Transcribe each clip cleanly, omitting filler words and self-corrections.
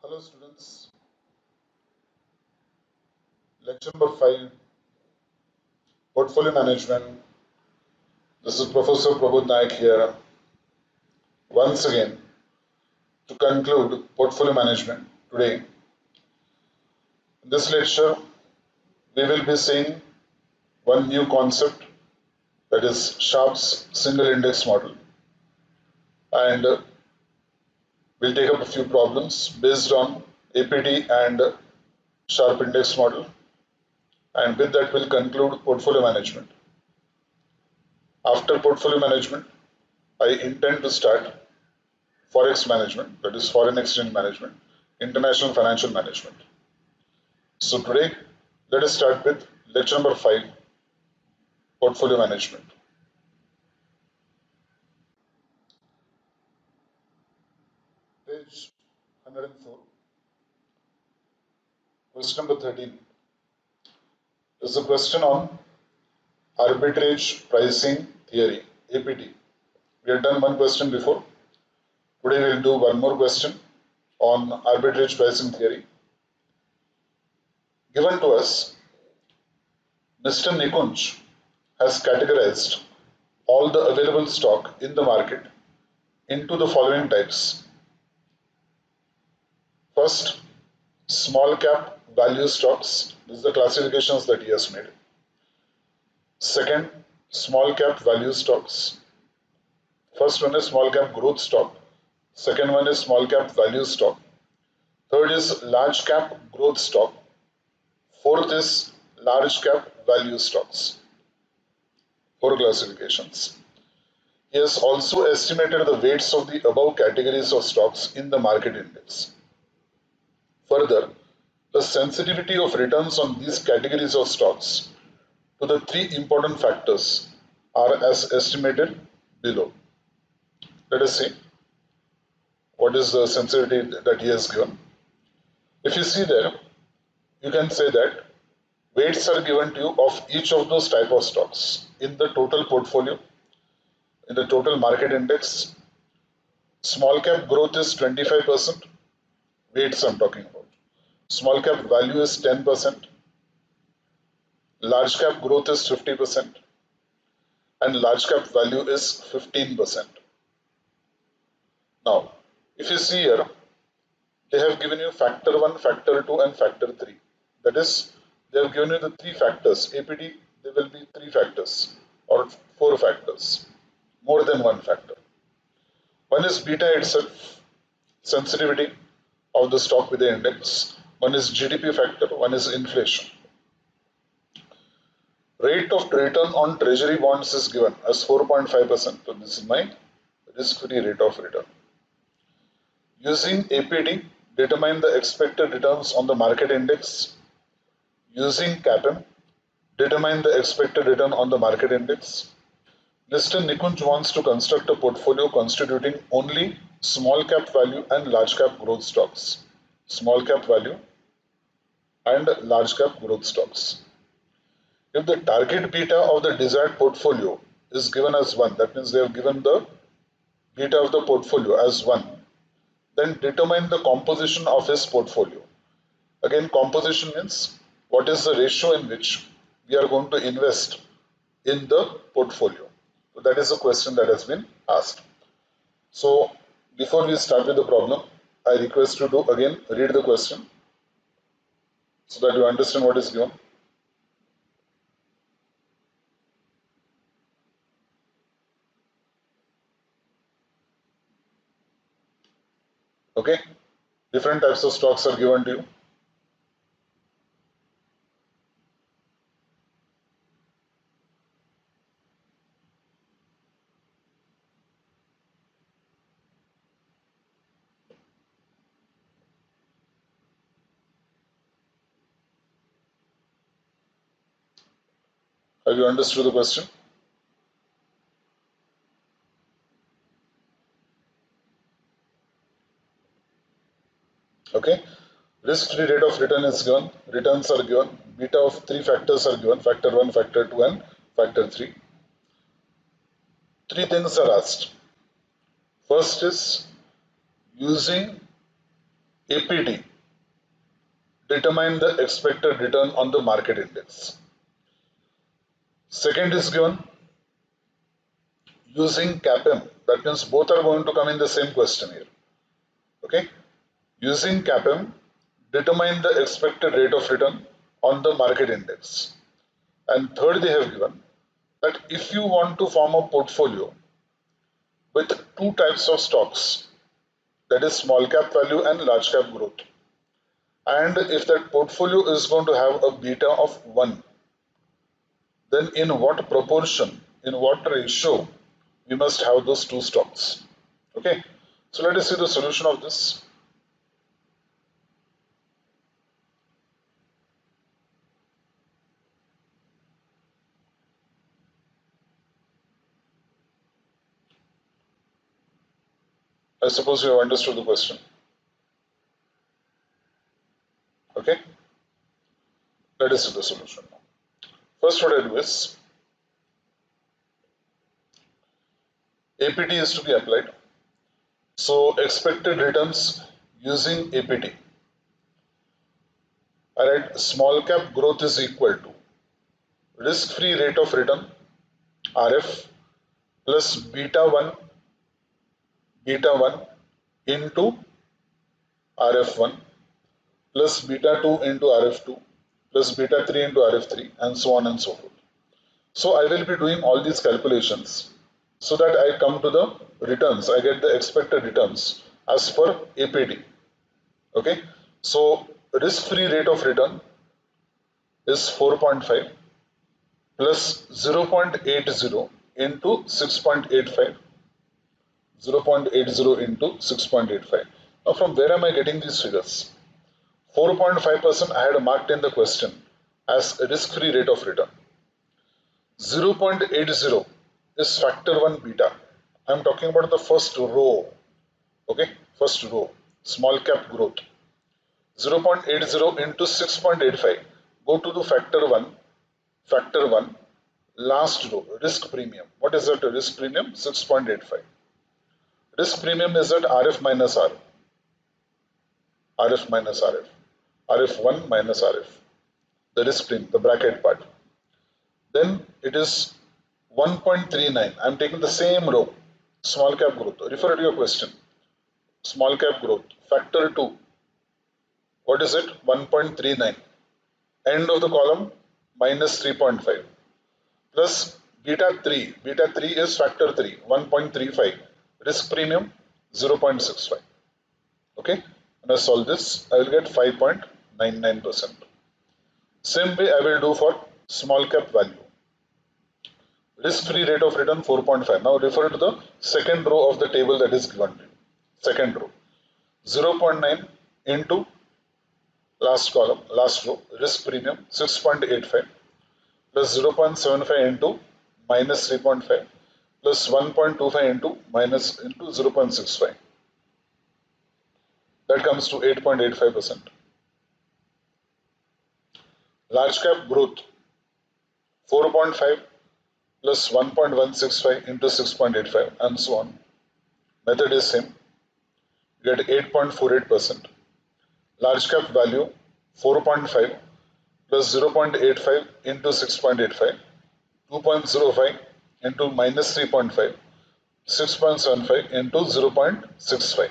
Hello students, lecture number 5, Portfolio Management. This is Professor Prabodh Naik here. Once again, to conclude Portfolio Management today, in this lecture, we will be seeing one new concept, that is Sharpe's single index model, and we'll take up a few problems based on APT and Sharpe index model, and with that we'll conclude Portfolio Management. After Portfolio Management, I intend to start Forex management, that is foreign exchange management, international financial management. So today, let us start with lecture number 5, portfolio management. Page 104, question number 13 is a question on arbitrage pricing theory, APT. We have done one question before. Today we will do one more question on arbitrage pricing theory. Given to us, Mr. Nikunj has categorized all the available stock in the market into the following types. First, small cap value stocks. This is the classifications that he has made. Second, small cap value stocks. First one is small cap growth stock. Second one is small cap value stock. Third is large cap growth stock. Fourth is large cap value stocks. 4 classifications. He has also estimated the weights of the above categories of stocks in the market index. Further, the sensitivity of returns on these categories of stocks to the 3 important factors are as estimated below. Let us see what is the sensitivity that he has given. If you see there, you can say that weights are given to you of each of those type of stocks in the total portfolio, in the total market index. Small cap growth is 25%, weights I'm talking about. Small cap value is 10%, large cap growth is 50%, and large cap value is 15%. Now, if you see here, they have given you factor 1, factor 2, and factor 3. That is, they have given you the 3 factors. APT, there will be 3 factors or 4 factors, more than 1 factor. One is beta itself, sensitivity of the stock with the index. One is GDP factor, one is inflation. Rate of return on treasury bonds is given as 4.5%. So this is my risk-free rate of return. Using APT, determine the expected returns on the market index. Using CAPM, determine the expected return on the market index. Mr. Nikunj wants to construct a portfolio constituting only small cap value and large cap growth stocks. Small cap value and large cap growth stocks. If the target beta of the desired portfolio is given as 1, that means they have given the beta of the portfolio as 1, then determine the composition of his portfolio. Again, composition means what is the ratio in which we are going to invest in the portfolio. So that is a question that has been asked. So before we start with the problem, I request you to again read the question so that you understand what is given. Okay, different types of stocks are given to you. Have you understood the question? Okay, risk-free rate of return is given, returns are given, beta of 3 factors are given, factor 1, factor 2, and factor 3. 3 things are asked. First is using APD, determine the expected return on the market index. Second is given using CAPM. That means both are going to come in the same question here. Okay. Using CAPM, determine the expected rate of return on the market index. And third, they have given that if you want to form a portfolio with two types of stocks, that is small cap value and large cap growth, and if that portfolio is going to have a beta of 1, then in what proportion, in what ratio, we must have those two stocks. Okay, so let us see the solution of this. I suppose you have understood the question. Okay, let us see the solution now. First, what I do is APT is to be applied. So expected returns using APT. Alright, small cap growth is equal to risk-free rate of return RF plus beta 1 into RF1 plus beta 2 into RF2 plus beta 3 into RF3 and so on and so forth. So I will be doing all these calculations so that I come to the returns. I get the expected returns as per APD. Okay, so risk-free rate of return is 4.5 plus 0.80 into 6.85, 0.80 into 6.85. Now from where am I getting these figures? 4.5% I had marked in the question as a risk-free rate of return. 0.80 is factor 1 beta. I am talking about the first row. Okay, first row, small cap growth. 0.80 into 6.85. Go to the factor 1, last row, risk premium. What is that risk premium? 6.85. Risk premium is at RF minus R. RF minus RF. RF1 minus RF. The risk premium, the bracket part. Then it is 1.39. I am taking the same row, small cap growth. Refer to your question. Small cap growth, factor 2. What is it? 1.39. End of the column, minus 3.5. Plus beta 3. Beta 3 is factor 3, 1.35. Risk premium, 0.65. Okay. When I solve this, I will get 5.99%. Same way I will do for small cap value. Risk-free rate of return 4.5. Now refer to the second row of the table that is given to you. Second row. 0.9 into last column, last row, risk premium 6.85 plus 0.75 into minus 3.5 plus 1.25 into minus into 0.65. That comes to 8.85%. Large cap growth 4.5 plus 1.165 into 6.85 and so on. Method is same. You get 8.48%. Large cap value 4.5 plus 0.85 into 6.85, 2.05 into minus 3.5, 6.75 into 0.65.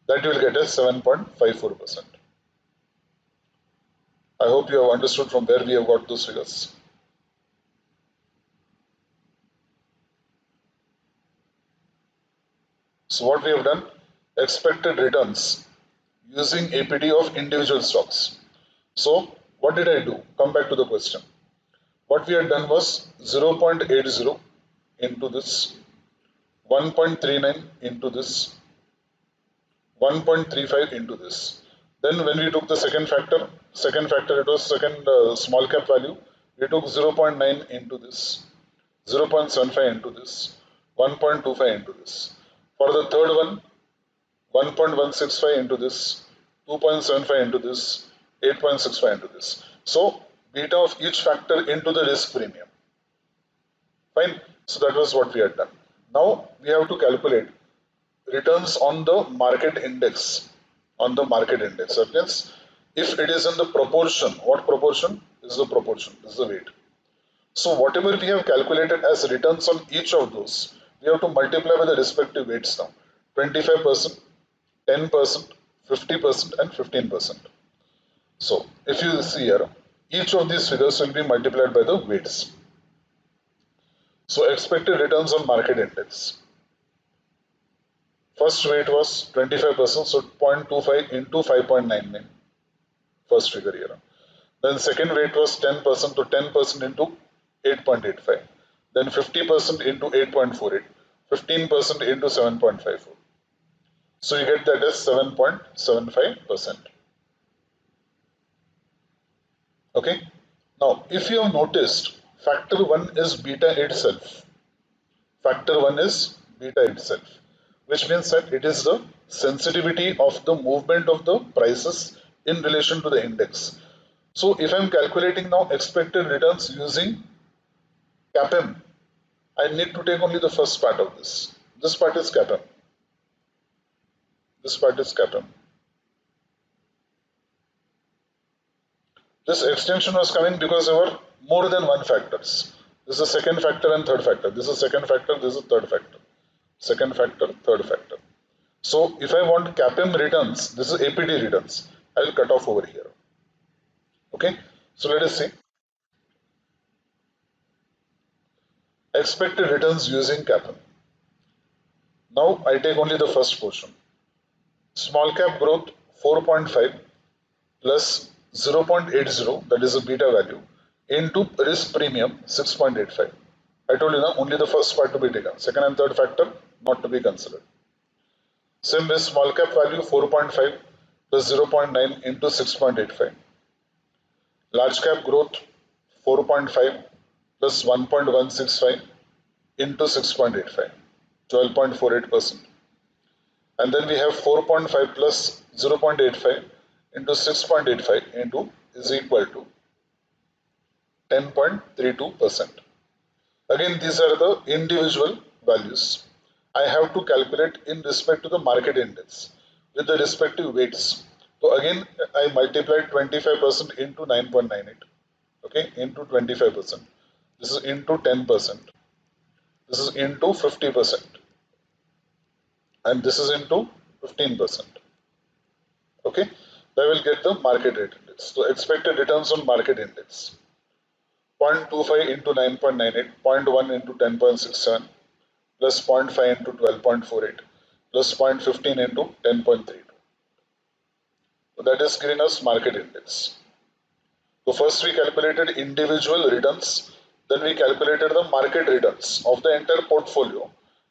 That you will get as 7.54%. I hope you have understood from where we have got those figures. So what we have done, expected returns using APD of individual stocks. So what did I do? Come back to the question. What we had done was 0.80 into this, 1.39 into this, 1.35 into this. Then when we took the second factor it was second small cap value, we took 0.9 into this, 0.75 into this, 1.25 into this. For the third one, 1.165 into this, 2.75 into this, 8.65 into this. So beta of each factor into the risk premium. Fine. So that was what we had done. Now we have to calculate returns on the market index. on the market index. That means if it is in the proportion, what proportion is the proportion, is the weight. So whatever we have calculated as returns on each of those, we have to multiply by the respective weights now. 25%, 10%, 50% and 15%. So if you see here, each of these figures will be multiplied by the weights. So expected returns on market index. First weight was 25%, so 0.25 into 5.99. First figure here. Then second weight was 10%, so 10% into 8.85. Then 50% into 8.48. 15% into 7.54. So you get that as 7.75%. Okay. Now, if you have noticed, factor 1 is beta itself. Factor 1 is beta itself, which means that it is the sensitivity of the movement of the prices in relation to the index. So if I'm calculating now expected returns using CAPM, I need to take only the first part of this. This part is CAPM. This part is CAPM. This extension was coming because there were more than one factors. This is second factor and third factor. This is second factor, this is third factor. Second factor, third factor. So if I want CAPM returns, this is APT returns. I will cut off over here. Okay. So let us see. Expected returns using CAPM. Now I take only the first portion. Small cap growth 4.5 plus 0.80, that is a beta value, into risk premium 6.85. I told you now only the first part to be taken. Second and third factor not to be considered. Same with small cap value 4.5 plus 0.9 into 6.85. Large cap growth 4.5 plus 1.165 into 6.85, 12.48%. And then we have 4.5 plus 0.85 into 6.85 into is equal to 10.32%. Again, these are the individual values. I have to calculate in respect to the market index with the respective weights. So again, I multiplied 25% into 9.98. Okay, into 25%. This is into 10%. This is into 50%. And this is into 15%. Okay, I will get the market rate index. So expected returns on market index. 0.25 into 9.98, 0.1 into 10.67, plus 0.5 into 12.48, plus 0.15 into 10.32. So that is given as market index. So first we calculated individual returns, then we calculated the market returns of the entire portfolio,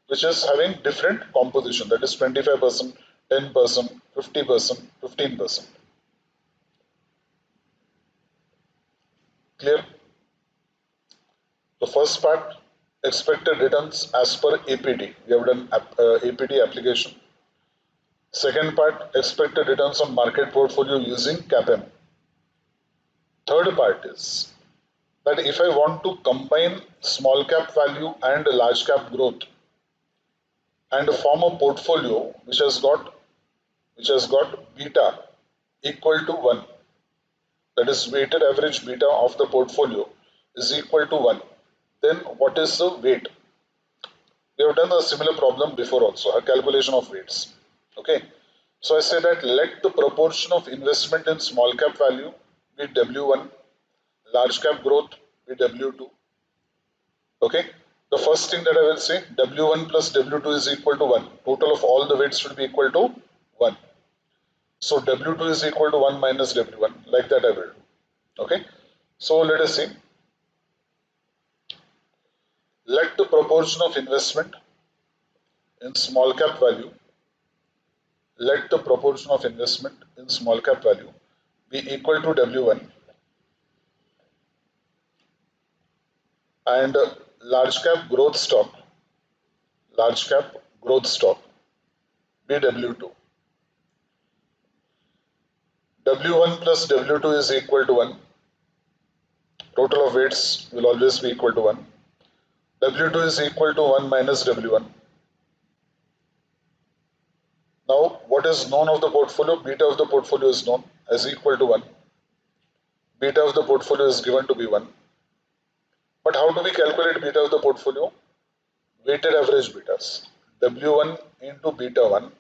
which is having different composition, that is 25%, 10%, 50%, 15%. Clear? The first part, expected returns as per APT. We have done APT application. Second part, expected returns on market portfolio using CAPM. Third part is that if I want to combine small cap value and large cap growth and form a portfolio which has got beta equal to 1, that is weighted average beta of the portfolio is equal to 1, then what is the weight? We have done a similar problem before also, a calculation of weights. Okay. So I say that let the proportion of investment in small cap value be W1, large cap growth be W2. Okay. The first thing that I will say, W1 plus W2 is equal to 1. Total of all the weights should be equal to 1. So W2 is equal to 1 minus W1. Like that I will do. Okay. So let us see. Let the proportion of investment in small cap value, let the proportion of investment in small cap value be equal to W1 and large cap growth stock be W2. W1 plus W2 is equal to 1. Total of weights will always be equal to 1. W2 is equal to 1 minus W1. Now, what is known of the portfolio? Beta of the portfolio is known as equal to 1. Beta of the portfolio is given to be 1. But how do we calculate beta of the portfolio? Weighted average betas. W1 into beta 1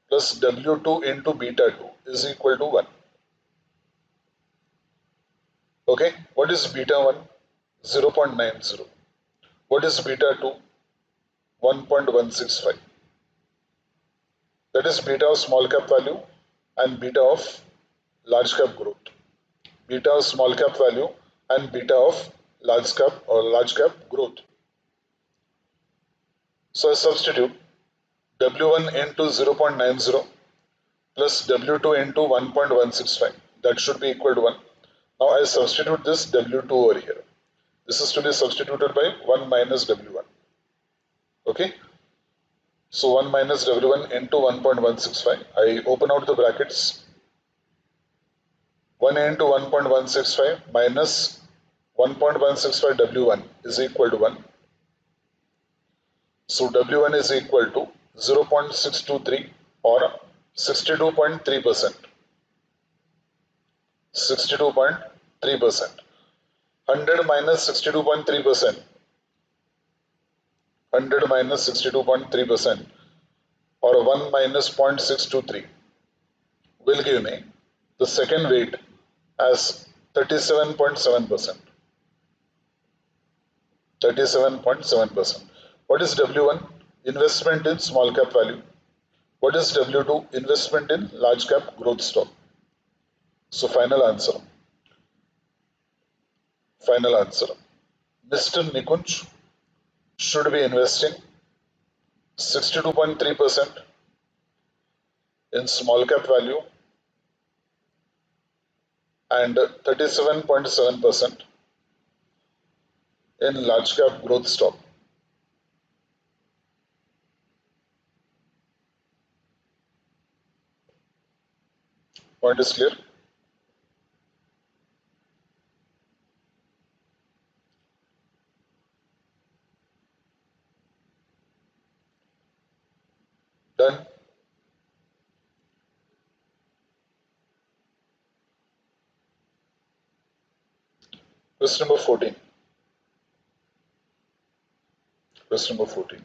plus W2 into beta 2 is equal to 1. Okay, what is beta 1? 0.90. What is beta 2? 1.165. That is beta of small cap value and beta of large cap growth. Beta of small cap value and beta of large cap growth. So I substitute W1 into 0.90 plus W2 into 1.165. That should be equal to 1. Now I substitute this W2 over here. This is to be substituted by 1 minus W1. Okay. So 1 minus W1 into 1.165. I open out the brackets. 1 into 1.165 minus 1.165 W1 is equal to 1. So W1 is equal to 0.623 or 62.3%. 62.3%. 100 minus 62.3%. 100 minus 62.3% or 1 minus 0.623 will give me the second weight as 37.7%. 37.7%. What is W1? Investment in small cap value. What is W2? Investment in large cap growth stock. So final answer. Final answer. Mr. Nikunj should be investing 62.3% in small cap value and 37.7% in large cap growth stock. Point is clear? Done. Question number 14. Question number 14.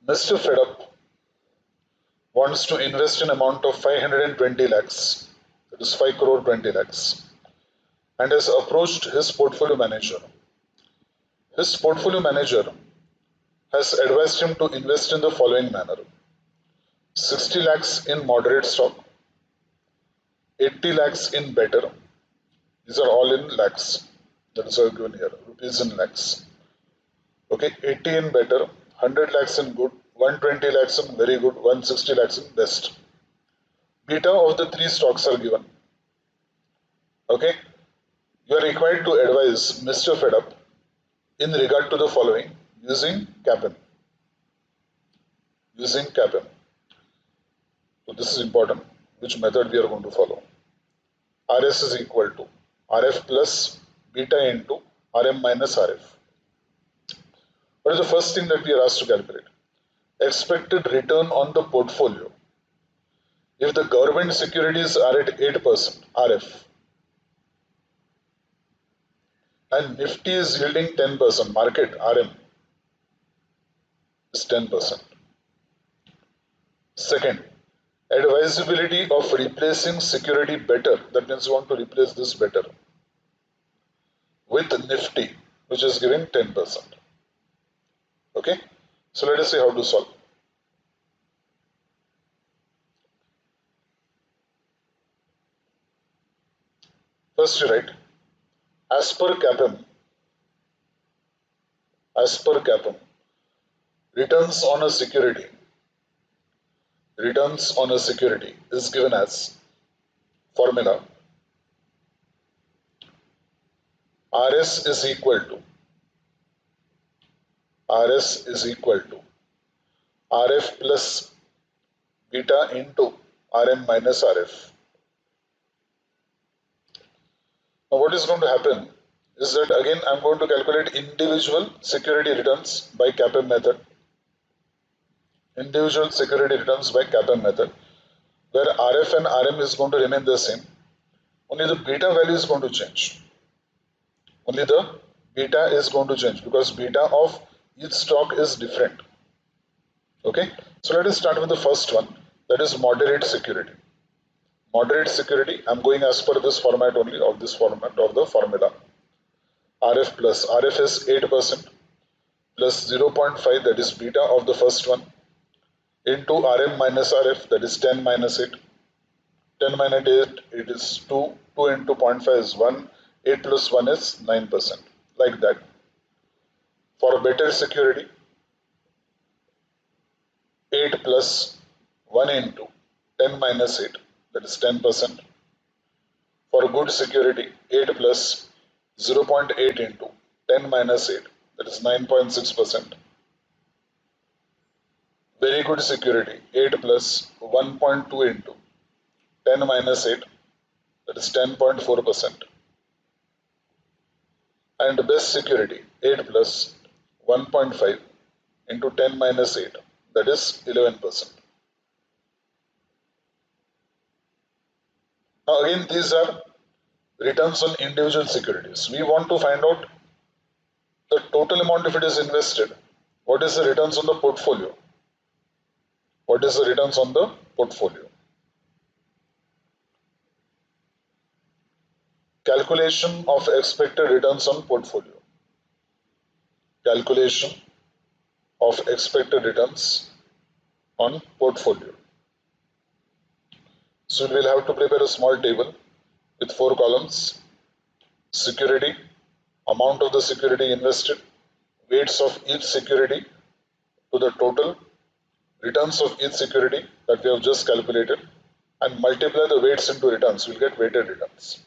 Mr. Fedup wants to invest an amount of 520 lakhs, that is 5 crore 20 lakhs, and has approached his portfolio manager. His portfolio manager has advised him to invest in the following manner: 60 lakhs in moderate stock, 80 lakhs in better. These are all in lakhs. That is all given here, rupees in lakhs. Okay, 80 in better, 100 lakhs in good, 120 lakhs in very good, 160 lakhs in best. Beta of the three stocks are given. Okay, you are required to advise Mr. Fedup in regard to the following using CAPM. Using CAPM. So this is important, which method we are going to follow. RS is equal to RF plus beta into RM minus RF. What is the first thing that we are asked to calculate? Expected return on the portfolio. If the government securities are at 8% RF and Nifty is yielding 10%, market RM is 10%. Second, advisability of replacing security better, that means you want to replace this better, with Nifty, which is giving 10%. Okay, so let us see how to solve. First you write, as per CAPM, returns on a security is given as formula RS is equal to RF plus beta into RM minus RF. Now what is going to happen? is that again I'm going to calculate individual security returns by CAPM method. Individual security returns by CAPM method, where RF and RM is going to remain the same. Only the beta value is going to change. Only the beta is going to change because beta of each stock is different. Okay, so let us start with the first one, that is moderate security. Moderate security, I'm going as per this format only, of this format of the formula. RF plus, RF is 8% plus 0.5, that is beta of the first one, into RM minus RF, that is 10 minus 8. 10 minus 8, it is 2. 2 into 0.5 is 1. 8 plus 1 is 9%. Like that. For better security, 8 plus 1 into 10 minus 8, that is 10%. For good security, 8 plus 0.8 into 10 minus 8, that is 9.6%. Very good security, 8 plus 1.2 into 10 minus 8, that is 10.4%. And best security, 8 plus 1.5 into 10 minus 8, that is 11%. Now again, these are returns on individual securities. We want to find out the total amount if it is invested. What is the returns on the portfolio? What is the returns on the portfolio? Calculation of expected returns on portfolio. Calculation of expected returns on portfolio. So we will have to prepare a small table with 4 columns. Security, amount of the security invested, weights of each security to the total returns of each security that we have just calculated, and multiply the weights into returns, we'll get weighted returns.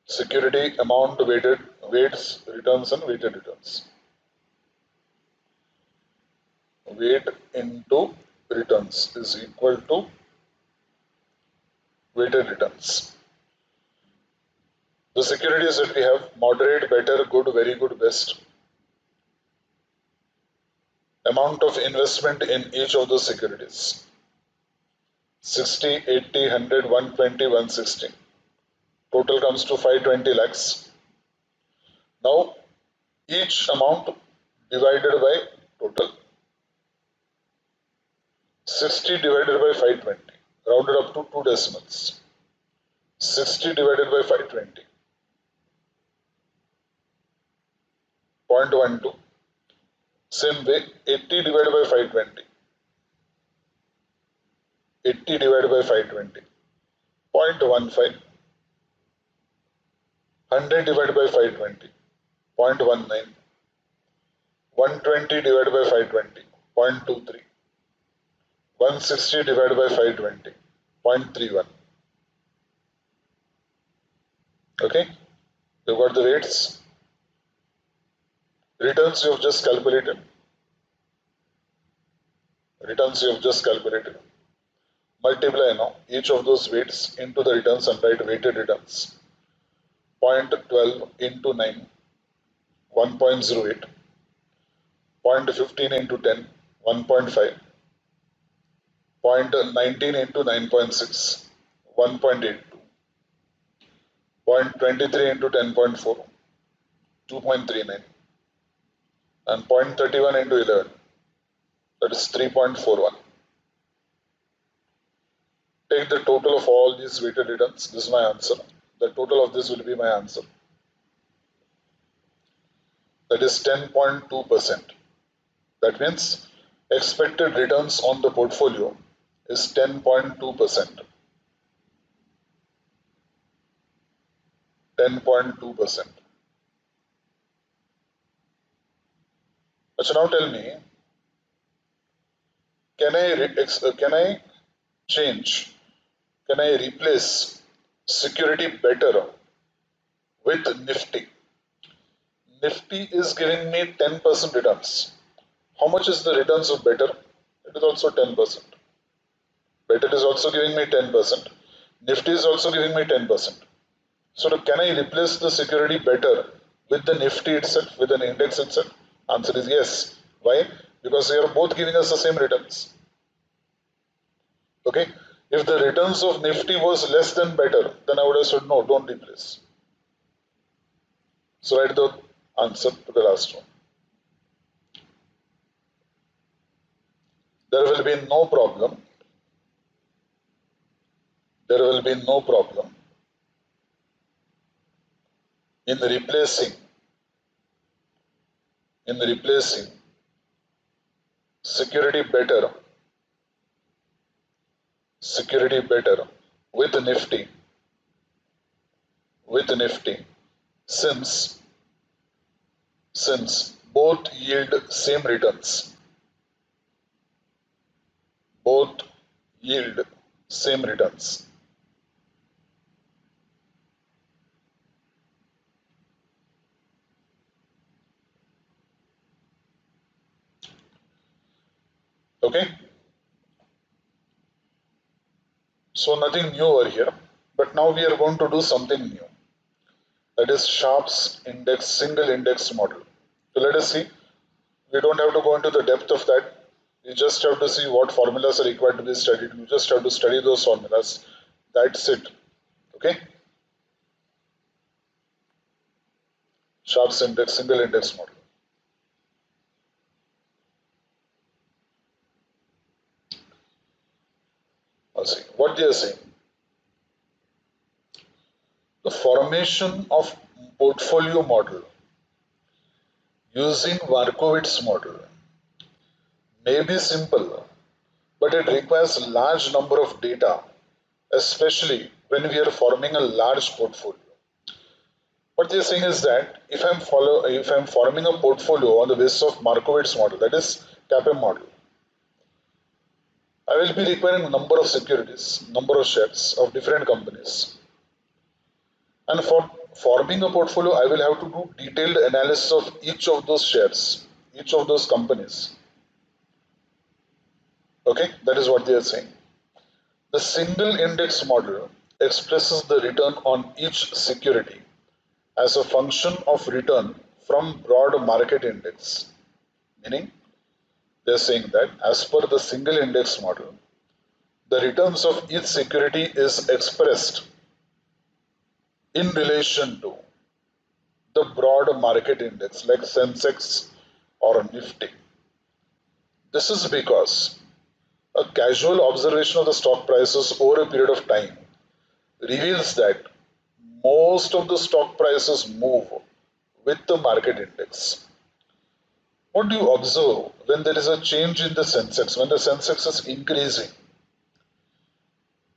Security amount weighted, weights, returns and weighted returns. Weight into returns is equal to weighted returns. The securities that we have: moderate, better, good, very good, best. Amount of investment in each of those securities: 60, 80, 100, 120, 160. Total comes to 520 lakhs. Now each amount divided by total. 60 divided by 520, rounded up to 2 decimals. 60 divided by 520, 0.12. Same way, 80 divided by 520, 80 divided by 520, 0.15. 100 divided by 520, 0.19. 120 divided by 520, 0.23. 160 divided by 520, 0.31. Okay, you've got the rates. Returns you have just calculated. Returns you have just calculated. Multiply now each of those weights into the returns and write weighted returns. 0.12 into 9, 1.08. 0.15 into 10, 1.5. 0.19 into 9.6, 1.82. 0.23 into 10.4, 2.39. And 0.31 into 11, that is 3.41. Take the total of all these weighted returns. This is my answer. The total of this will be my answer. That is 10.2%. That means expected returns on the portfolio is 10.2%. 10.2%. So now tell me, can I change? Can I replace security better with Nifty? Nifty is giving me 10% returns. How much is the returns of better? It is also 10%. Better is also giving me 10%. Nifty is also giving me 10%. So can I replace the security better with the Nifty itself, with an index itself? Answer is yes. Why? Because they are both giving us the same returns. Okay. If the returns of Nifty was less than better, then I would have said no, don't replace. So write the answer to the last one. There will be no problem. There will be no problem in replacing security better with Nifty since both yield same returns. Both yield same returns. Okay. So nothing new over here, but now we are going to do something new. That is Sharpe's index single index model. So let us see. We don't have to go into the depth of that. We just have to see what formulas are required to be studied. You just have to study those formulas. That's it. Okay. Sharpe's index single index model. Let's see what they are saying. The formation of portfolio model using Markowitz model may be simple, but it requires a large number of data, especially when we are forming a large portfolio. What they're saying is that if I'm forming a portfolio on the basis of Markowitz model, that is CAPM model, I will be requiring a number of securities, number of shares of different companies. And for forming a portfolio, I will have to do detailed analysis of each of those shares, each of those companies. Okay, that is what they are saying. The single index model expresses the return on each security as a function of return from broad market index. Meaning, they are saying that as per the single index model, the returns of each security is expressed in relation to the broad market index like Sensex or Nifty. This is because a casual observation of the stock prices over a period of time reveals that most of the stock prices move with the market index. What do you observe when there is a change in the Sensex, when the Sensex is increasing?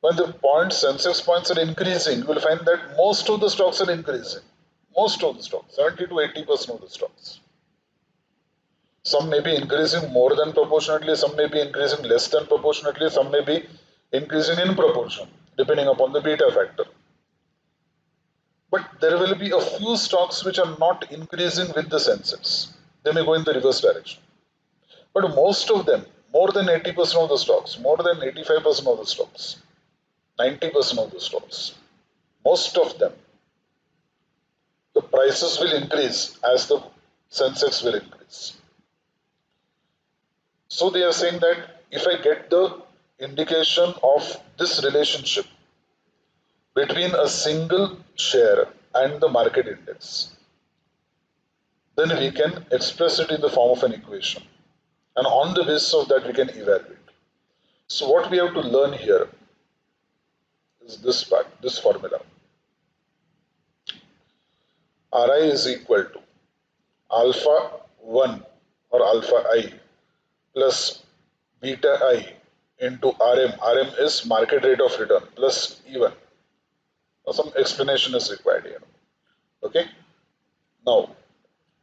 When the Sensex points are increasing, you will find that most of the stocks are increasing. Most of the stocks, 70 to 80% of the stocks. Some may be increasing more than proportionately, some may be increasing less than proportionately, some may be increasing in proportion, depending upon the beta factor. But there will be a few stocks which are not increasing with the Sensex. They may go in the reverse direction. But most of them, more than 80% of the stocks, more than 85% of the stocks, 90% of the stocks, most of them, the prices will increase as the Sensex will increase. So they are saying that if I get the indication of this relationship between a single share and the market index, then we can express it in the form of an equation. And on the basis of that, we can evaluate. So what we have to learn here is this part, this formula. Ri is equal to alpha 1 or alpha I plus beta I into Rm. Rm is market rate of return plus E1. Now some explanation is required here. Okay. Now,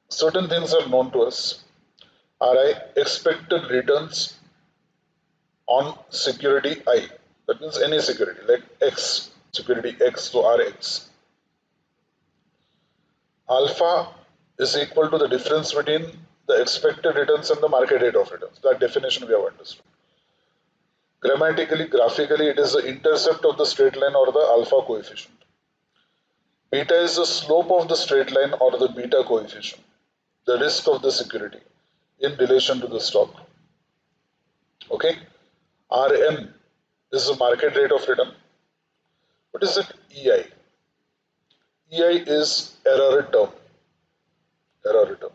certain things are known to us. Ri expected returns on security I. That means any security like X, security X, so Rx. Alpha is equal to the difference between the expected returns and the market rate of returns. That definition we have understood. Grammatically, graphically, it is the intercept of the straight line or the alpha coefficient. Beta is the slope of the straight line or the beta coefficient, the risk of the security in relation to the stock. Okay, Rm is the market rate of return. What is it? EI. EI is error term. Error term.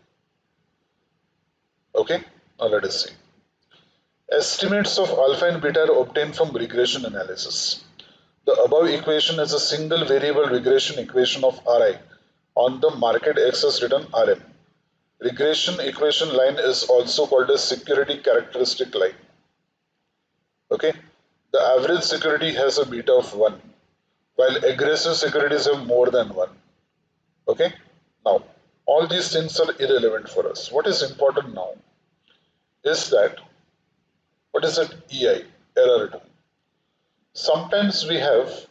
Okay, now let us see. Estimates of alpha and beta are obtained from regression analysis. The above equation is a single variable regression equation of Ri on the market excess return Rm. Regression equation line is also called a security characteristic line. Okay, the average security has a beta of 1, while aggressive securities have more than 1. Okay, now all these things are irrelevant for us. What is important now is that, what is that EI, error return? Sometimes we have,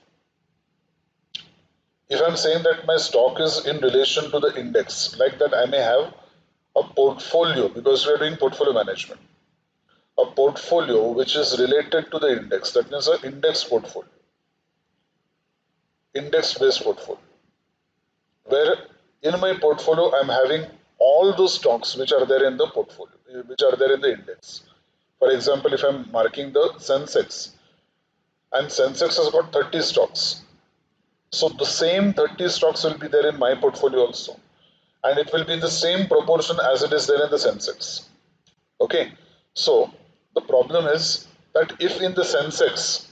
if I'm saying that my stock is in relation to the index, like that I may have a portfolio, because we are doing portfolio management, a portfolio which is related to the index, that means an index portfolio, index based portfolio, where in my portfolio I'm having all those stocks which are there in the portfolio, which are there in the index. For example, if I'm marking the Sensex, and Sensex has got 30 stocks, so the same 30 stocks will be there in my portfolio also, and it will be in the same proportion as it is there in the Sensex. Okay, so the problem is that if in the Sensex,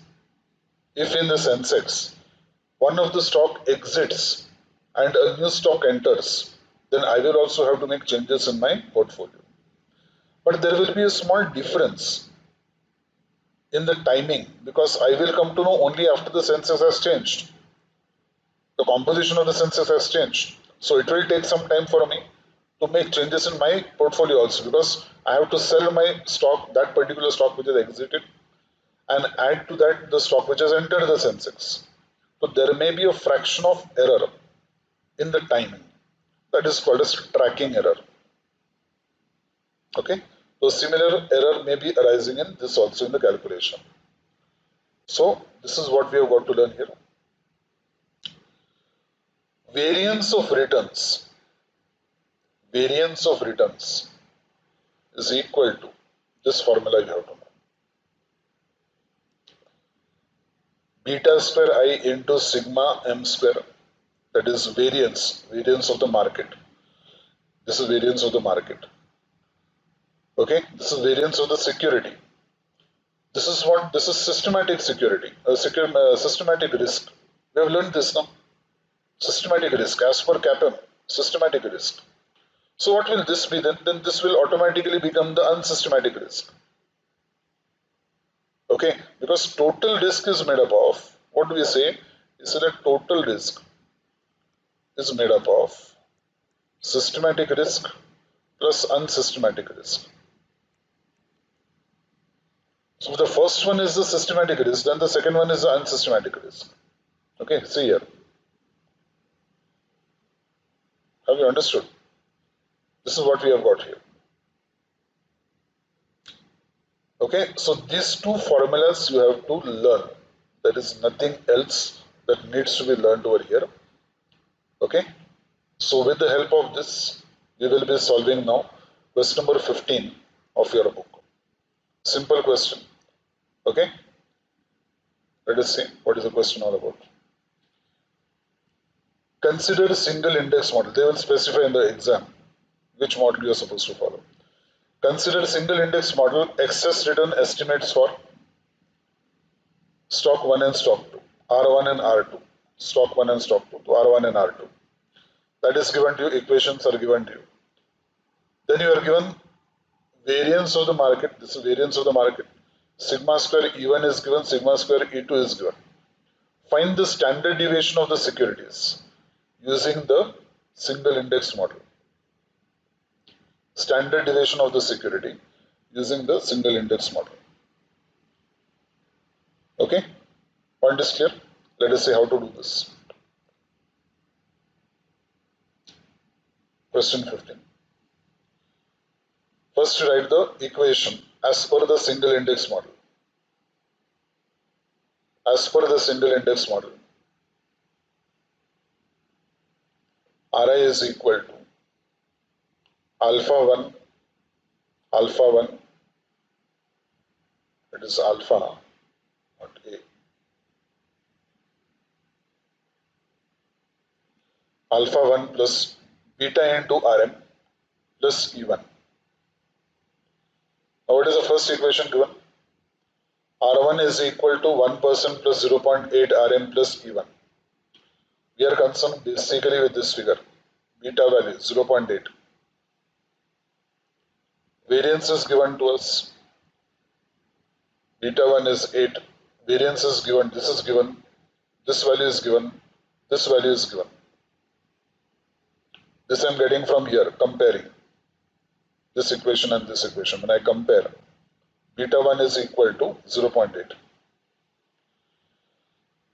one of the stock exits and a new stock enters, then I will also have to make changes in my portfolio. But there will be a small difference in the timing, because I will come to know only after the Sensex has changed. The composition of the Sensex has changed. So it will take some time for me to make changes in my portfolio also, because I have to sell my stock, that particular stock which has exited, and add to that the stock which has entered the Sensex. So there may be a fraction of error in the timing. That is called as tracking error. Okay, so similar error may be arising in this also in the calculation. So this is what we have got to learn here. Variance of returns is equal to this formula you have to know. Beta square I into sigma m square, that is variance of the market. This is variance of the market. Okay, this is variance of the security. This is systematic security, systematic risk. We have learned this now. Systematic risk, as per CAPM, systematic risk. So what will this be then? Then this will automatically become the unsystematic risk. Okay, because total risk is made up of, what do we say? We say that total risk is made up of systematic risk plus unsystematic risk. So the first one is the systematic risk, then the second one is the unsystematic risk. Okay, see here. Have you understood? This is what we have got here. Okay, so these two formulas you have to learn. There is nothing else that needs to be learned over here. Okay, so with the help of this, we will be solving now question number 15 of your book. Simple question. Okay, let us see what is the question all about. Consider single index model. They will specify in the exam which model you are supposed to follow. Consider single index model excess return estimates for stock 1 and stock 2, R1 and R2, stock 1 and stock 2, R1 and R2. That is given to you, equations are given to you. Then you are given variance of the market, this is variance of the market. Sigma square E1 is given, sigma square E2 is given. Find the standard deviation of the securities using the single index model. Standard deviation of the security using the single index model. Okay, point is clear. Let us see how to do this. Question 15. First write the equation as per the single index model. As per the single index model, Ri is equal to alpha 1, alpha 1, it is alpha, not A. Alpha 1 plus beta into Rm plus E1. Now what is the first equation given? R1 is equal to 1% plus 0.8 Rm plus E1. We are concerned basically with this figure, beta value 0.8. Variance is given to us, beta 1 is 8. Variance is given, this value is given, this value is given. This I am getting from here, comparing this equation and this equation. When I compare, beta 1 is equal to 0.8.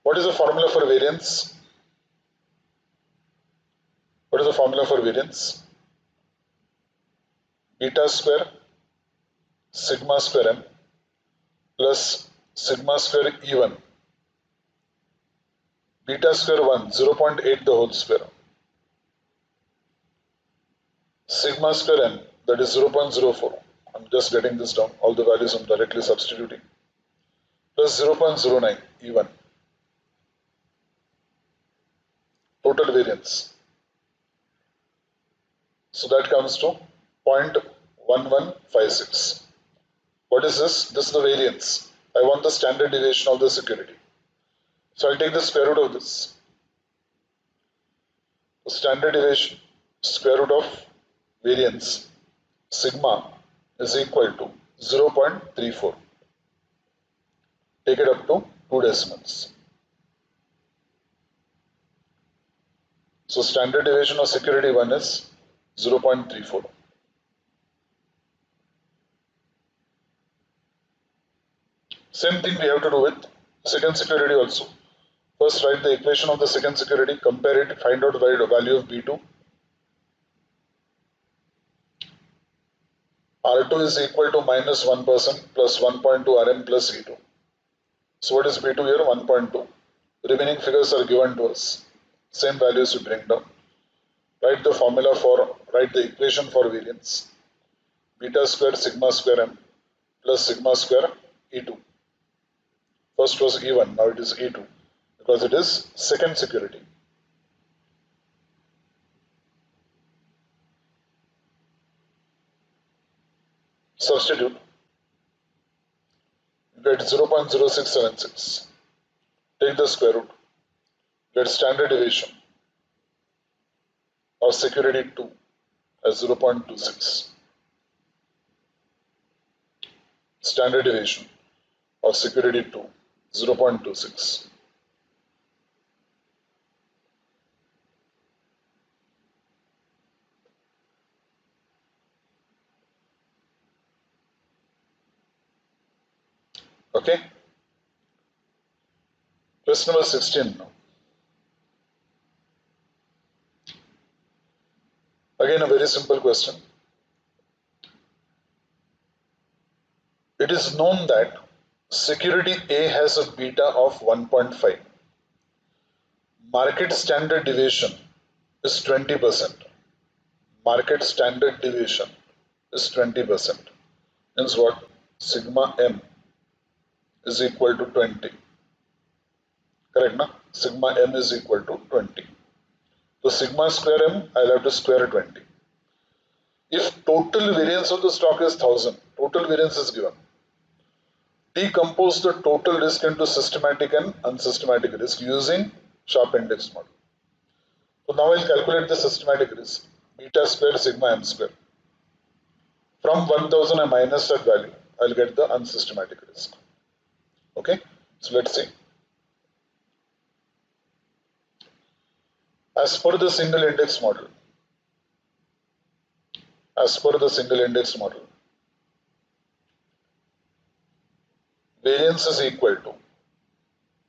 What is the formula for variance? What is the formula for variance? Beta square sigma square m plus sigma square E1. Beta square 1, 0.8 the whole square. Sigma square m, that is 0.04. I'm just getting this down. All the values I'm directly substituting. Plus 0.09 E1. Total variance. So that comes to 0.1156. What is this? This is the variance. I want the standard deviation of the security. So I'll take the square root of this. The standard deviation, square root of variance, sigma is equal to 0.34. Take it up to 2 decimals. So standard deviation of security 1 is 0.34. Same thing we have to do with second security also. First write the equation of the second security, compare it, find out the value of B2. R2 is equal to minus 1% plus 1.2 Rm plus E2. So what is B2 here? 1.2. Remaining figures are given to us. Same values we bring down. Write the equation for variance. Beta square sigma square m plus sigma square E2. First was E1, now it is E2 because it is second security. Substitute. You get 0.0676. Take the square root. Get standard deviation of security 2 as 0.26. Standard deviation of security 2, 0.26. Okay. Question number 16 now. Again a very simple question. It is known that security A has a beta of 1.5. Market standard deviation is 20%. Market standard deviation is 20%. Means what? Sigma m is equal to 20. Correct, na? Sigma m is equal to 20. So sigma square m, I'll have to square 20. If total variance of the stock is 1000, total variance is given. Decompose the total risk into systematic and unsystematic risk using sharp index model. So now I'll calculate the systematic risk, beta square sigma m square. From 1000 I minus that value, I'll get the unsystematic risk. Okay, so let's see. As per the single index model, variance is equal to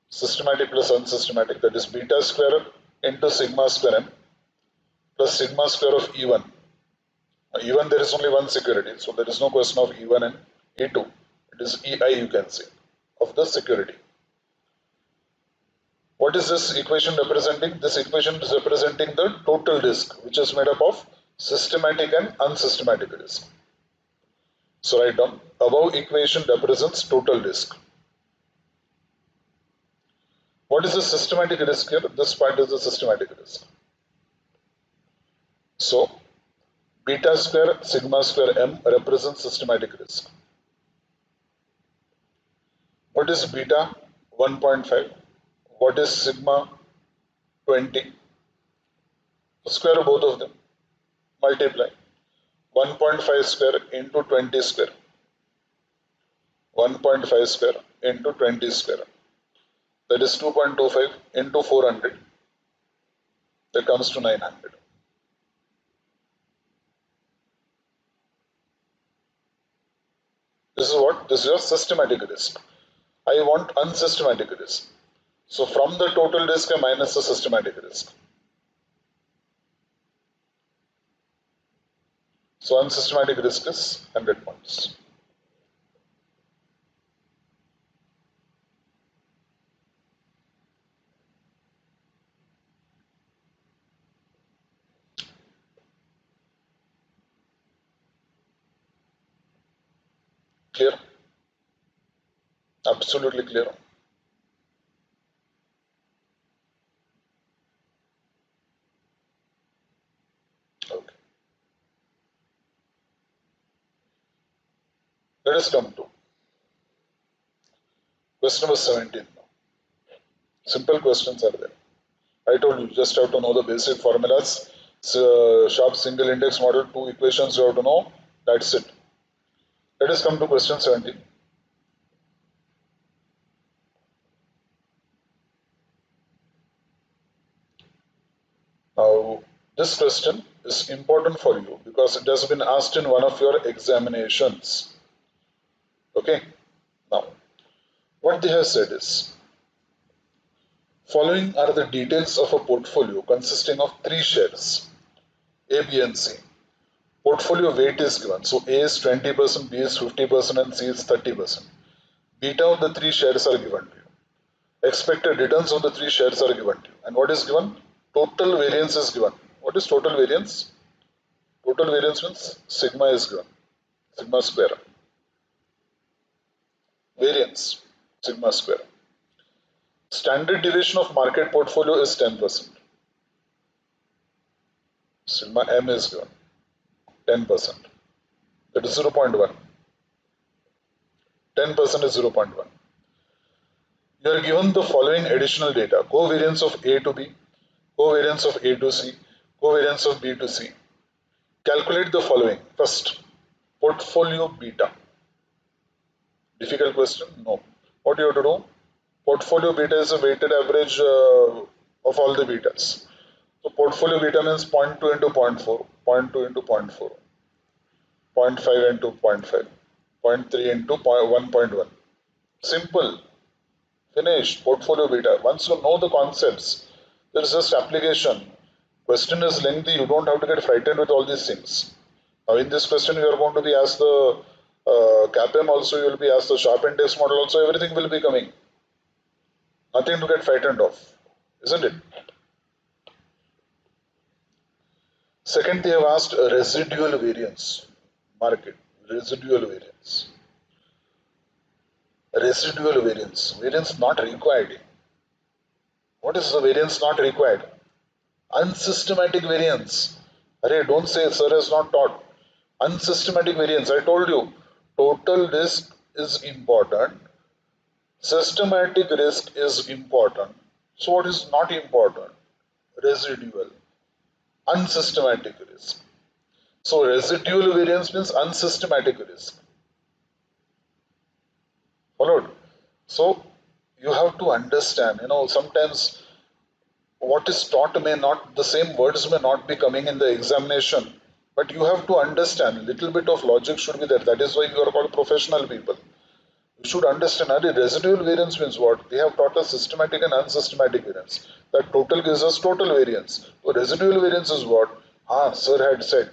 systematic plus unsystematic, that is beta square into sigma square m plus sigma square of E1 E1 there is only one security, so there is no question of E1 and E2. It is EI you can say of the security. What is this equation representing? This equation is representing the total risk, which is made up of systematic and unsystematic risk. So write down, above equation represents total risk. What is the systematic risk here? This part is the systematic risk. So beta square sigma square m represents systematic risk. What is beta? 1.5. What is sigma? 20. Square both of them. Multiply. 1.5 square into 20 square. 1.5 square into 20 square. That is 2.25 into 400. That comes to 900. This is what? This is your systematic risk. I want unsystematic risk. So from the total risk, I minus the systematic risk. So unsystematic risk is 100 points. Clear? Absolutely clear. Okay. Let us come to question number 17 now. Simple questions are there. I told you just have to know the basic formulas. So, sharp single index model, two equations you have to know. That's it. Let us come to question 17. Now, this question is important for you because it has been asked in one of your examinations. Okay. Now, what they have said is, following are the details of a portfolio consisting of three shares, A, B, and C. Portfolio weight is given. So A is 20%, B is 50%, and C is 30%. Beta of the three shares are given to you. Expected returns of the three shares are given to you. And what is given? Total variance is given. What is total variance? Total variance means sigma is given. Sigma square. Variance. Sigma square. Standard deviation of market portfolio is 10%. Sigma m is given. 10%. That is 0.1. 10% is 0.1. You are given the following additional data: covariance of A to B, covariance of A to C, covariance of B to C. Calculate the following. First, portfolio beta. Difficult question? No. What you have to do? Portfolio beta is a weighted average of all the betas. So portfolio beta means 0.2 into 0.4, 0.2 into 0.4, 0.5 into 0.5, 0.3 into 1.1. Simple. Finished. Portfolio beta. Once you know the concepts, there is just application. Question is lengthy. You don't have to get frightened with all these things. Now in this question, you are going to be asked the CAPM also, you will be asked the sharp index model also, everything will be coming. Nothing to get frightened of, isn't it? Second, they have asked residual variance. Market, residual variance. Residual variance. Variance not required. What is the variance not required? Unsystematic variance. Array, don't say sir has not taught. Unsystematic variance. I told you, total risk is important. Systematic risk is important. So what is not important? Residual. Unsystematic risk. So residual variance means unsystematic risk. Followed? So you have to understand, sometimes what is taught may not, the same words may not be coming in the examination, but you have to understand, a little bit of logic should be there. That is why you are called professional people. You should understand that residual variance means what? They have taught us systematic and unsystematic variance. That total gives us total variance. So residual variance is what? Sir had said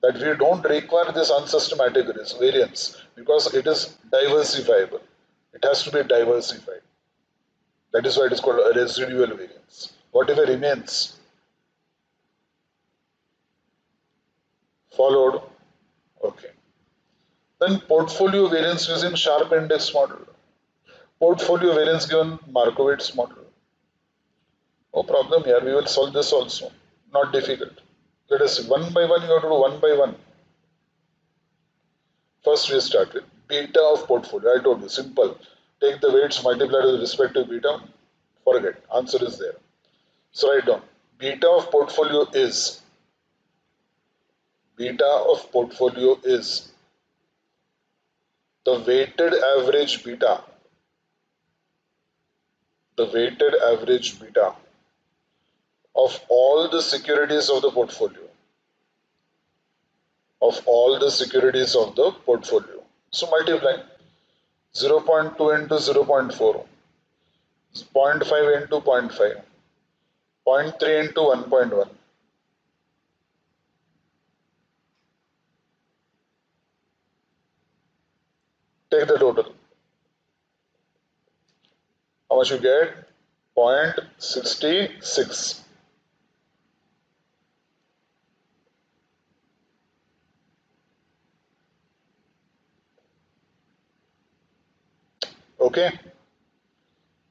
that we don't require this unsystematic variance because it is diversifiable. It has to be diversified. That is why it is called a residual variance. Whatever remains followed. Okay. Then portfolio variance using sharp index model. Portfolio variance given Markowitz model. No problem here. We will solve this also. Not difficult. Let us see. One by one, you have to do one by one. First, we start with beta of portfolio. I told you, simple. Take the weights, multiply with respect to beta. Forget. Answer is there. So write down. Beta of portfolio is the weighted average beta of all the securities of the portfolio. So multiply 0.2 into 0.4, 0.5 into zero point 0.5, zero point 0.3 into 1.1. Take the total. How much you get? 0.66. Okay.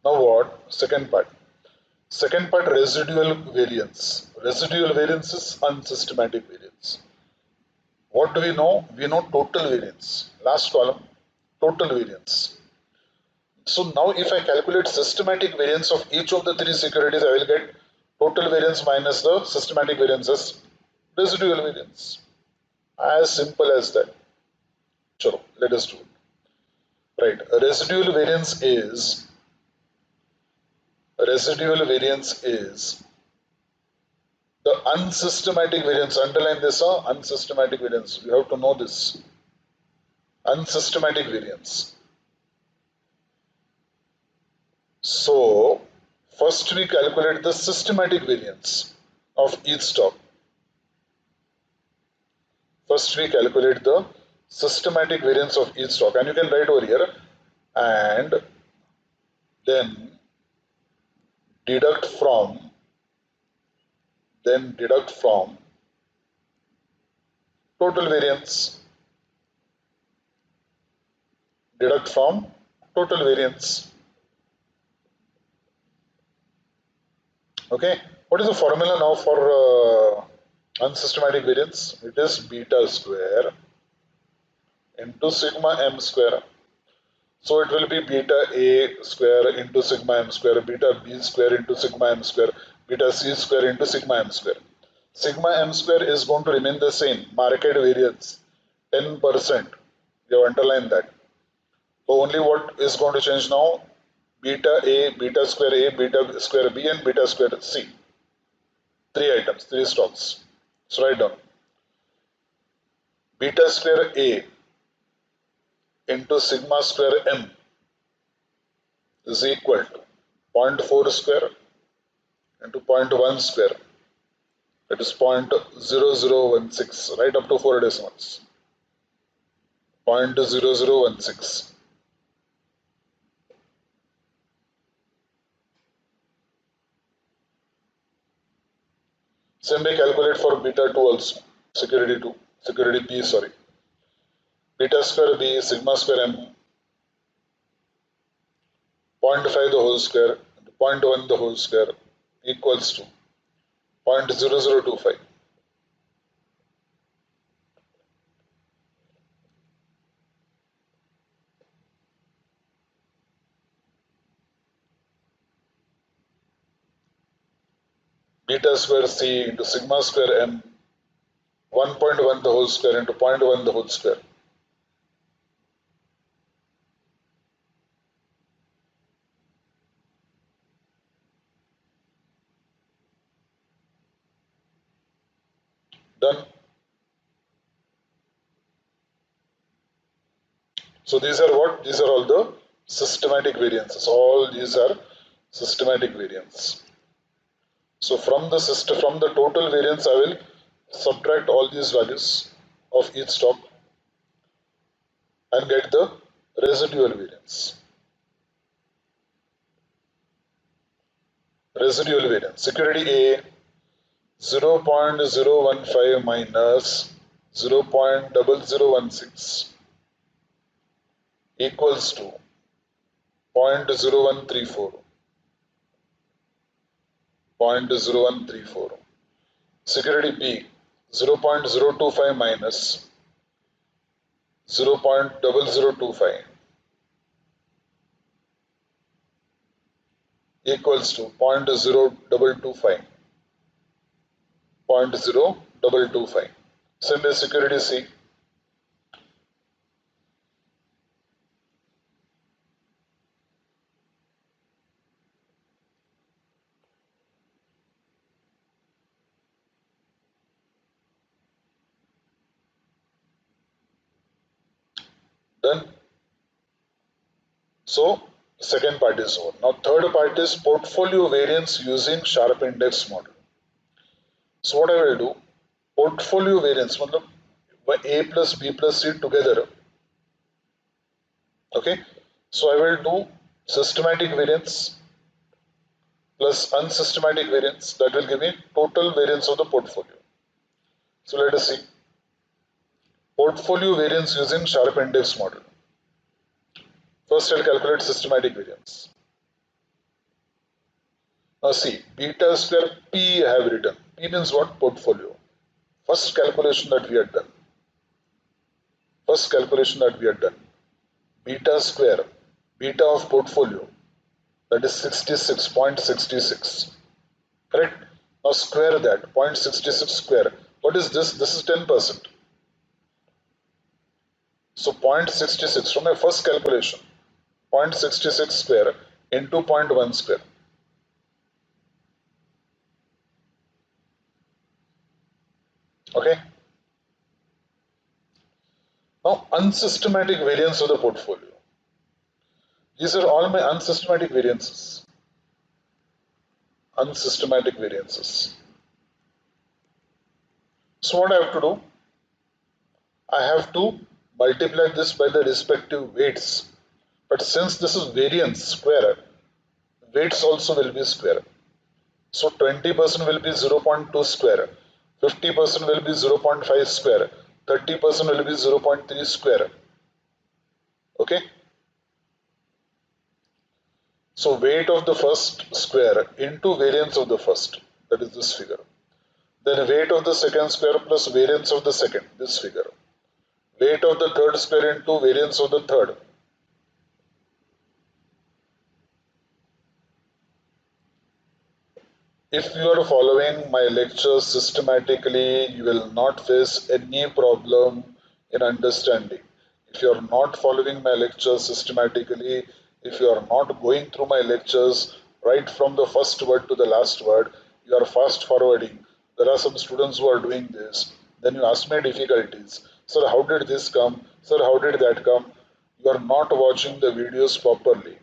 Now what? Second part. Residual variance. Residual variance is unsystematic variance. What do we know? We know total variance. Last column, total variance. So now if I calculate systematic variance of each of the three securities, I will get total variance minus the systematic variance as residual variance. As simple as that. Chalo, let us do it. Right. Residual variance is the unsystematic variance. Underline this, unsystematic variance. You have to know this. Unsystematic variance. So, first we calculate the systematic variance of each stock. First we calculate the systematic variance of each stock, and you can write over here, and then deduct from total variance. Deduct from total variance. Okay, what is the formula now for unsystematic variance? It is beta square into sigma m square. So it will be beta a square into sigma m square, beta b square into sigma m square, beta c square into sigma m square. Sigma m square is going to remain the same, market variance 10%. You have underlined that. So only what is going to change now? Beta a, beta square b, and beta square c. Three items, three stocks. So write down beta square a into sigma square m is equal to 0.4 square into 0.1 square. That is 0.0016, right up to 4 decimals. 0.0016. Same way calculate for beta 2 also. Security B, sorry. Beta square B, sigma square m, 0.5 the whole square, 0.1 the whole square equals to 0.0025. Beta square c into sigma square m, 1.1 the whole square into 0.1 the whole square. Done. So these are what? These are all the systematic variances. All these are systematic variance. So from the total variance, I will subtract all these values. of each stock and get the residual variance. Residual variance. Security A 0.015 minus 0.0016 equals to 0.0134. 0.0134. Security B 0.025 minus 0.0025 equals to 0.0225. 0.0225. Same as security C. Done. So second part is over. Now third part is portfolio variance using sharp index model. So what I will do, portfolio variance, matlab A plus B plus C together. Okay. So I will do systematic variance plus unsystematic variance. That will give me total variance of the portfolio. So let us see. Portfolio variance using sharp index model. First I'll calculate systematic variance. Now see, beta square P I have written. P means what? Portfolio. First calculation that we had done. Beta square, beta of portfolio, that is 66.66. Correct? Now square that, 0.66 square. What is this? This is 10%. So 0.66 from my first calculation, 0.66 square into 0.1 square. Okay. Now unsystematic variance of the portfolio. These are all my unsystematic variances. Unsystematic variances. So what I have to do? I have to multiply this by the respective weights. But since this is variance square, weights also will be square. So 20% will be 0.2 square, 50% will be 0.5 square, 30% will be 0.3 square. Okay. So weight of the first square into variance of the first, that is this figure. Then weight of the second square plus variance of the second, this figure. Weight of the third square into variance of the third. If you are following my lectures systematically, you will not face any problem in understanding. If you are not following my lectures systematically, if you are not going through my lectures right from the first word to the last word, you are fast forwarding. There are some students who are doing this. Then you ask me difficulties. Sir, how did this come? Sir, how did that come? You are not watching the videos properly.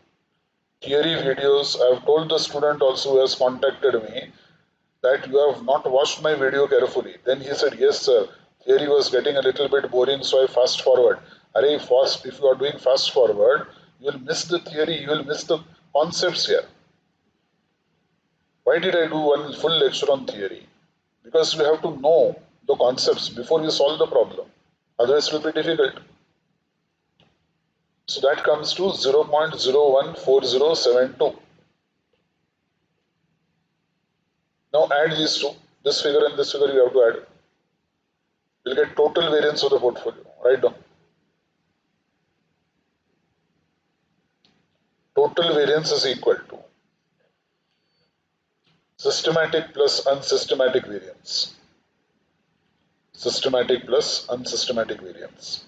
Theory videos, I have told the student also who has contacted me that you have not watched my video carefully. Then he said, yes sir, theory was getting a little bit boring, so I fast forward. If you are doing fast forward, you will miss the theory, you will miss the concepts here. Why did I do one full lecture on theory? Because you have to know the concepts before you solve the problem. Otherwise it will be difficult. So that comes to 0.014072. Now add these two, this figure and this figure you have to add. You'll get total variance of the portfolio. Write down. Total variance is equal to systematic plus unsystematic variance. Systematic plus unsystematic variance.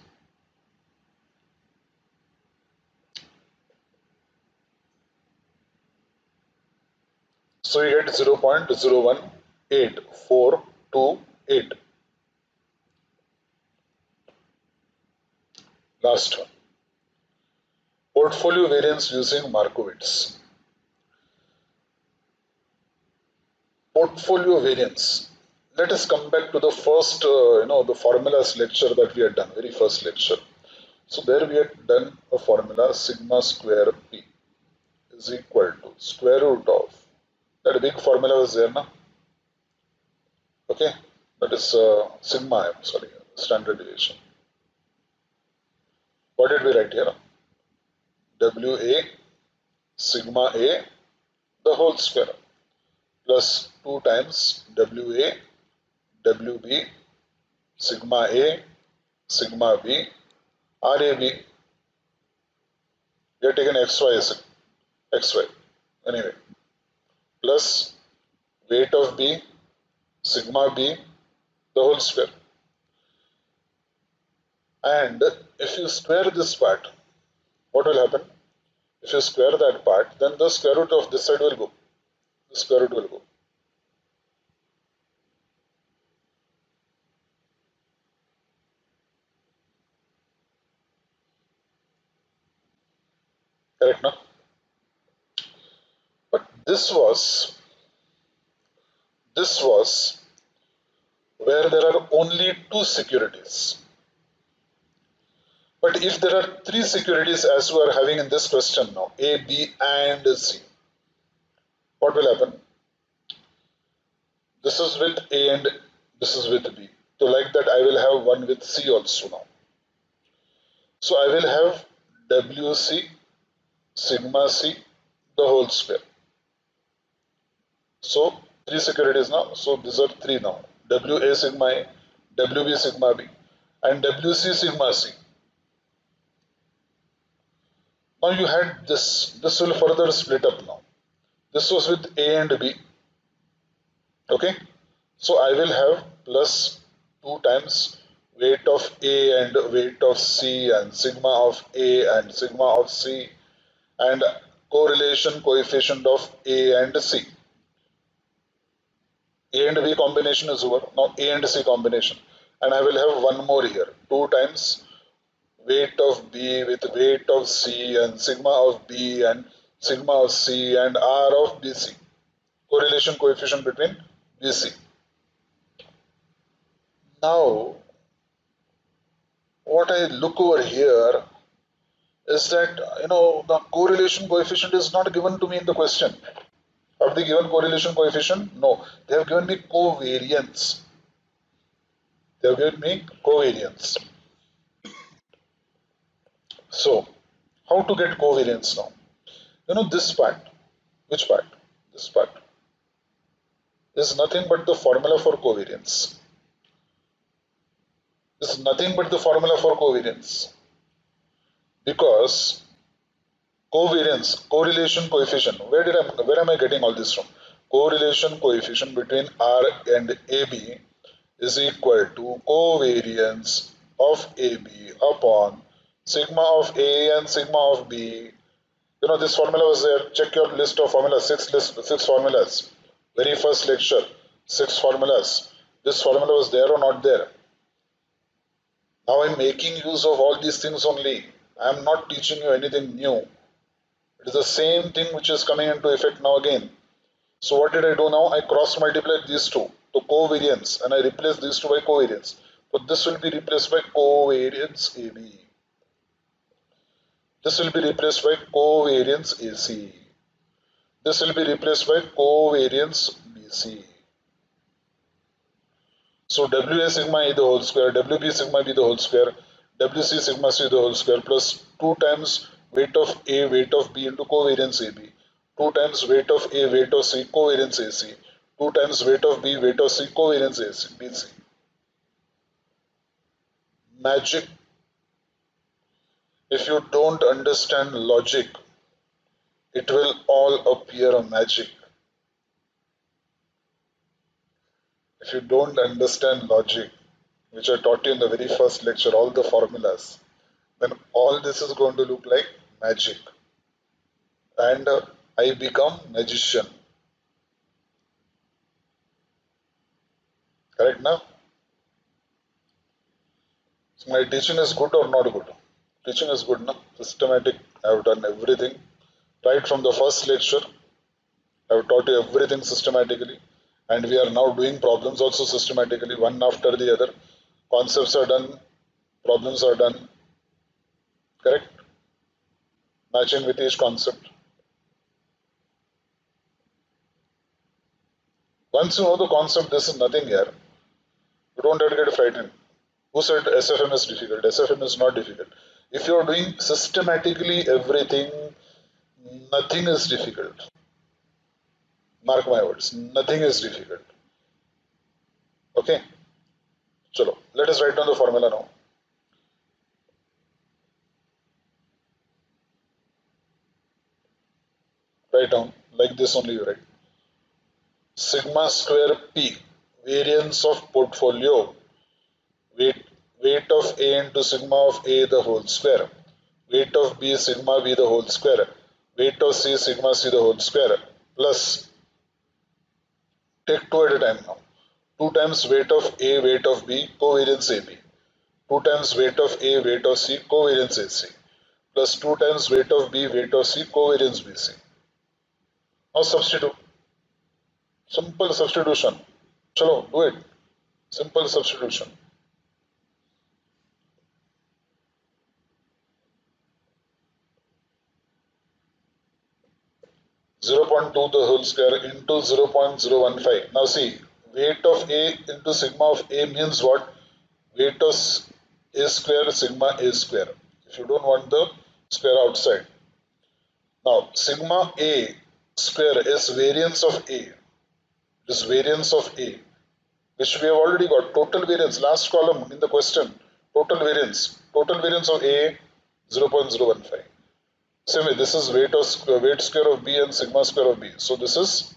So you get 0.018428. Last one. Portfolio variance using Markowitz. Portfolio variance let us come back to the first, the formulas lecture that we had done, very first lecture. So there we had done a formula sigma square p is equal to square root of that big formula was there now. Okay, that is sigma m, sorry, standard deviation. What did we write here? WA sigma a the whole square plus 2 times WA WB sigma a sigma b RAB. We have taken XY anyway plus weight of B sigma b the whole square. And if you square this part, what will happen? If you square that part, then the square root of this side will go. The square root will go. Correct now? But this was where there are only two securities. But if there are three securities as we are having in this question now, A, B and C, what will happen? This is with A and this is with B. So like that I will have one with C also now. So I will have WC sigma C the whole square. So three securities now. So these are three now. WA sigma A, WB sigma B, and WC sigma C. Now you had this. This will further split up now. This was with A and B. Okay. So I will have plus 2 times weight of A and weight of C and sigma of A and sigma of C and correlation coefficient of A and C. A and B combination is over. Now A and C combination. And I will have one more here. 2 times weight of B with weight of C and sigma of B and sigma of C and R of BC. Correlation coefficient between BC. Now, what I look over here is that, the correlation coefficient is not given to me in the question. Have they given correlation coefficient? No. They have given me covariance. They have given me covariance. So, how to get covariance now? This part. Which part? This part is nothing but the formula for covariance. This is nothing but the formula for covariance. Because covariance, correlation coefficient, where am I getting all this from? Correlation coefficient between R and AB is equal to covariance of AB upon sigma of A and sigma of B. This formula was there. Check your list of formulas, six formulas. Very first lecture, 6 formulas. This formula was there or not there? Now I'm making use of all these things only. I'm not teaching you anything new. It is the same thing which is coming into effect now again. So what did I do now? I cross multiplied these two to covariance and I replace these two by covariance. So this will be replaced by covariance AB. This will be replaced by covariance AC. This will be replaced by covariance BC. So WA sigma A the whole square, WB sigma B the whole square, WC sigma C the whole square plus 2 times weight of A, weight of B into covariance AB, 2 times weight of A, weight of C, covariance AC, 2 times weight of B, weight of C, covariance AC, BC. Magic. If you don't understand logic, it will all appear a magic. If you don't understand logic, which I taught you in the very first lecture, all the formulas, then all this is going to look like magic. And I become magician. Correct now? So my teaching is good or not good? Teaching is good now. Systematic. I have done everything. Right from the first lecture, I have taught you everything systematically. and we are now doing problems also systematically, one after the other. Concepts are done, problems are done, correct? Matching with each concept. Once you know the concept, this is nothing here. You don't have to get frightened. Who said SFM is difficult? SFM is not difficult. If you are doing systematically everything, nothing is difficult. Mark my words, nothing is difficult. Okay? Chalo, let us write down the formula now. Write down, like this only you write. Sigma square P, variance of portfolio, weight, weight of A into sigma of A the whole square, weight of B sigma B the whole square, weight of C sigma C the whole square, plus, take two at a time now. 2 times weight of A, weight of B, covariance AB. 2 times weight of A, weight of C, covariance AC. Plus 2 times weight of B, weight of C, covariance BC. Now substitute. Simple substitution. Chalo, do it. Simple substitution. 0.2 the whole square into 0.015. Now see, weight of A into sigma of A means what? Weight of A square sigma A square. If you don't want the square outside. Now sigma A square is variance of A. It is variance of A, which we have already got. Total variance, last column in the question. Total variance. Total variance of A 0.015. Same way, this is weight square of B and sigma square of B. So this is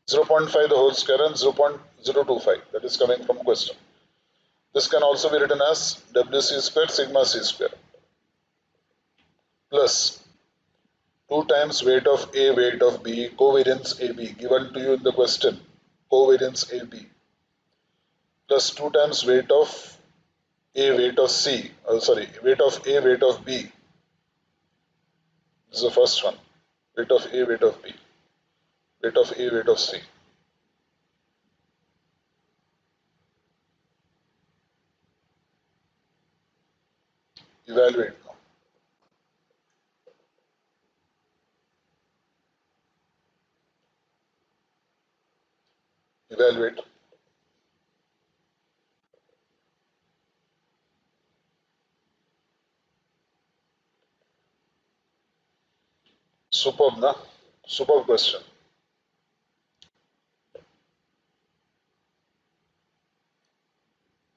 0.5 the whole square and 0.025. That is coming from question. This can also be written as WC square sigma C square plus 2 times weight of A, weight of B, covariance AB given to you in the question. Covariance AB plus 2 times weight of A, weight of C, weight of A, weight of B. This is the first one. Weight of A, weight of B. Weight of A, weight of C. Evaluate now. Evaluate. Superb, na? Superb question.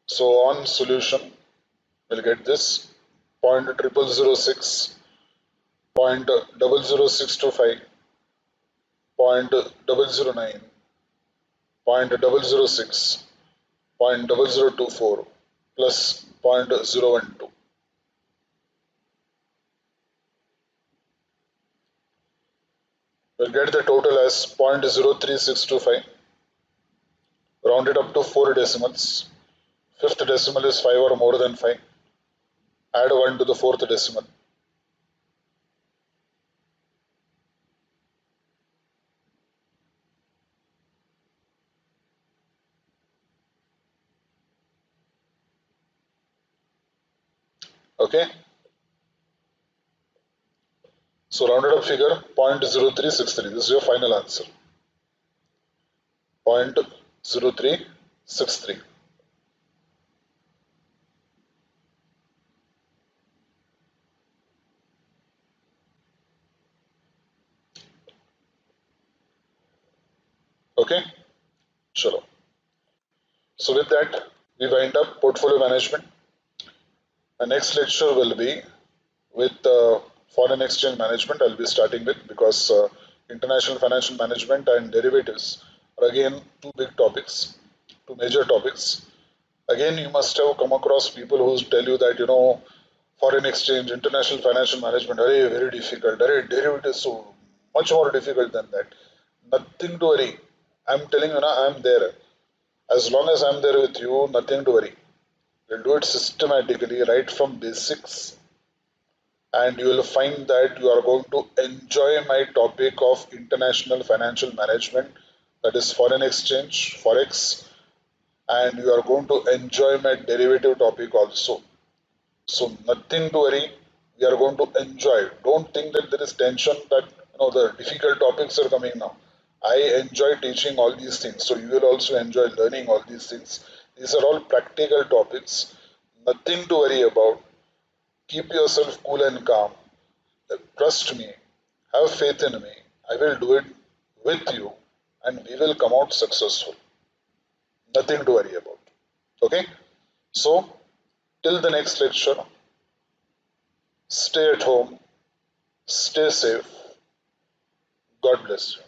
So on solution, we'll get this 0.0006, 0.00625, 0.009, 0.006, 0.0024 plus 0.012. We'll get the total as 0.03625, rounded up to 4 decimals. Fifth decimal is 5 or more than 5. Add 1 to the fourth decimal. Okay. So rounded up figure 0.0363. This is your final answer. 0.0363. Okay. Chalo. So with that, we wind up portfolio management. The next lecture will be with foreign exchange management. I'll be starting with, because international financial management and derivatives are again two big topics, two major topics. Again, you must have come across people who tell you that, foreign exchange, international financial management are very difficult. Derivatives so much more difficult than that. Nothing to worry. I'm telling you now, I'm there. As long as I'm there with you, nothing to worry. We'll do it systematically, right from basics, and you will find that you are going to enjoy my topic of international financial management that is foreign exchange, forex, and you are going to enjoy my derivative topic also. So nothing to worry. We are going to enjoy. Don't think that there is tension that the difficult topics are coming now. I enjoy teaching all these things. So you will also enjoy learning all these things. These are all practical topics. Nothing to worry about. Keep yourself cool and calm. Trust me. Have faith in me. I will do it with you and we will come out successful. Nothing to worry about. Okay? So, till the next lecture, stay at home, stay safe. God bless you.